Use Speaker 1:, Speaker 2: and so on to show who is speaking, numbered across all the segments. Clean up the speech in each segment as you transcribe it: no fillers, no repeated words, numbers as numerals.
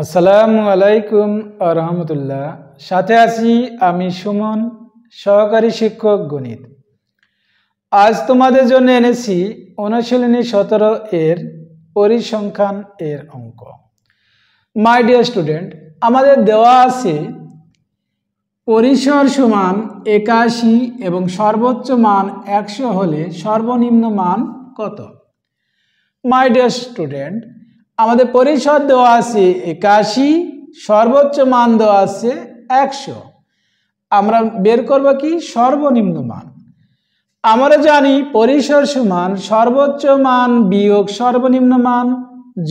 Speaker 1: আসসালামু আলাইকুম রহমতুল্লাহ। সাথে আছি আমি সুমন, সহকারী শিক্ষক গণিত। আজ তোমাদের জন্য এনেছি অনুশীলনী 17 এর পরিসংখ্যান এর অঙ্ক। মাই ডিয়ার স্টুডেন্ট, আমাদের দেওয়া আছে পরিসর সমান 81 এবং সর্বোচ্চ মান 100 হলে সর্বনিম্ন মান কত? মাই ডিয়ার স্টুডেন্ট, আমাদের পরিসর দেওয়া আছে 81, সর্বোচ্চ মান দেওয়া আছে 100। আমরা বের করব কি সর্বনিম্ন মান। আমরা জানি পরিসর সমান সর্বোচ্চ মান বিয়োগ সর্বনিম্ন মান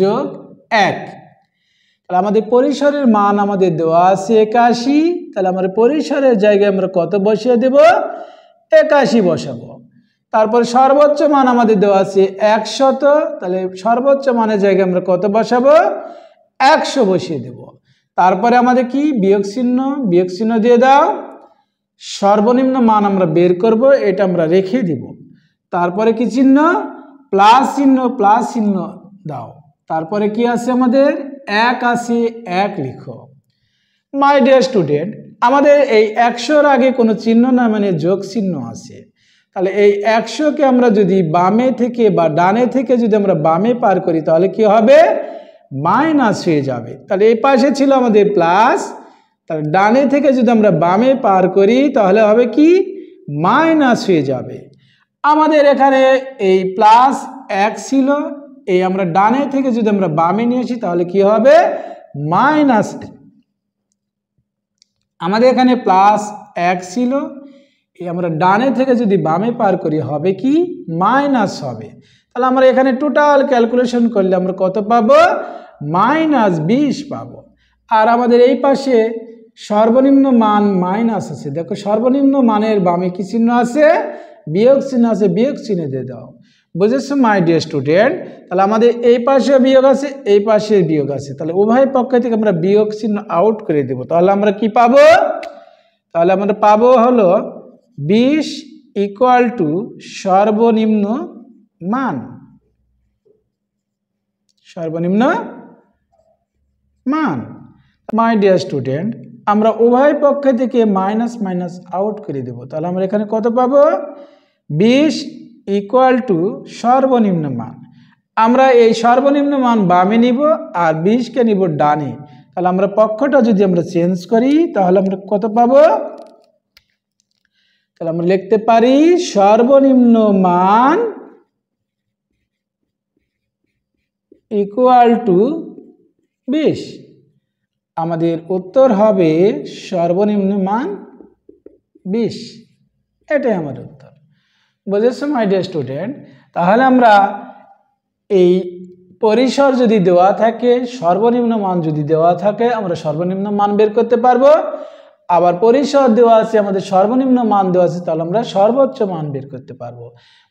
Speaker 1: যোগ 1। তাহলে আমাদের পরিসরের মান আমাদের দেওয়া আছে 81, তাহলে আমরা পরিসরের জায়গায় আমরা কত বসিয়ে দেব? 81 বসাবো। তারপর সর্বোচ্চ মান আমাদের দেওয়া আছে 100, তাহলে সর্বোচ্চ মানের জায়গায় আমরা কত বসাবো? 100 বসিয়ে দেব। তারপরে আমাদের কি বিয়োগ চিহ্ন দিয়ে দাও। সর্বনিম্ন মান আমরা বের করব, এটা আমরা রেখে দিব। তারপরে কি চিহ্ন? প্লাস চিহ্ন দাও। তারপরে কি আছে আমাদের? 1 আছে, 1 লিখো। মাই ডিয়ার স্টুডেন্ট, আমাদের এই 100-র আগে কোনো চিহ্ন না, মানে যোগ চিহ্ন আছে। তাহলে এই 100-কে আমরা যদি বামে থেকে বা ডানে থেকে যদি আমরা বামে পার করি তাহলে কি হবে? মাইনাস হয়ে যাবে। তাহলে এই পাশে ছিল আমাদের প্লাস, তাহলে ডানে থেকে যদি আমরা বামে পার করি তাহলে হবে কি? মাইনাস হয়ে যাবে। আমাদের এখানে এই প্লাস 1 ছিল, এই আমরা ডানে থেকে যদি আমরা বামে নিয়ে আসি তাহলে কি হবে? মাইনাস। আমাদের এখানে প্লাস 1 ছিল, এই আমরা ডানে থেকে যদি বামে পার করি হবে কি? মাইনাস হবে। তাহলে আমরা এখানে টোটাল ক্যালকুলেশন করলে আমরা কত পাবো? -20 পাবো। আর আমাদের এই পাশে সর্বনিম্ন মান মাইনাস আছে। দেখো সর্বনিম্ন মানের বামে কি চিহ্ন আছে? বিয়োগ চিহ্ন আছে, বিয়োগ চিহ্ন দিয়ে দাও। বুঝেছো মাই ডিয়ার স্টুডেন্ট? তাহলে আমাদের এই পাশে বিয়োগ আছে, এই পাশে বিয়োগ আছে, তাহলে উভয় পক্ষ থেকে আমরা বিয়োগ চিহ্ন আউট করে দেব। তাহলে আমরা কি পাবো? তাহলে আমরা পাবো হলো 20 = সর্বনিম্ন মান। সর্বনিম্ন মান। মাই ডিয়ার স্টুডেন্ট, আমরা উভয় পক্ষ থেকে মাইনাস মাইনাস আউট করে দেব। তাহলে আমরা এখানে কত পাবো? 20 = সর্বনিম্ন মান। আমরা এই সর্বনিম্ন মান বামে নিব আর 20-কে নিব ডানে। তাহলে আমরা পক্ষটা যদি আমরা চেঞ্জ করি তাহলে আমরা কত পাবো? তাহলে আমরা লিখতে পারি সর্বনিম্ন মান = 20। আমাদের উত্তর হবে সর্বনিম্ন মান 20। এটাই আমার উত্তর। বুঝেছো মাই ডিয়ার স্টুডেন্ট? তাহলে আমরা এই পরিসর যদি দেওয়া থাকে, সর্বনিম্ন মান যদি দেওয়া থাকে, আমরা সর্বনিম্ন মান বের করতে পারবো। আবার পরিসর দেওয়া আছে, আমাদের সর্বনিম্ন মান দেওয়া আছে, তাহলে আমরা সর্বোচ্চ মান বের করতে পারবো।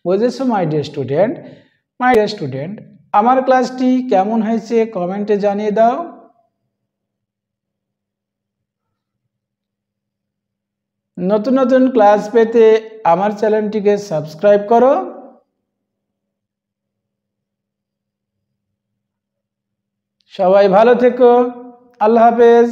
Speaker 1: বুঝেছো my dear student? My dear student, আমার ক্লাসটি কেমন হয়েছে কমেন্টে জানিয়ে দাও। নতুন নতুন ক্লাস পেতে আমার চ্যানেলটিকে সাবস্ক্রাইব করো। সবাই ভালো থেকো। আল্লাহ হাফেজ।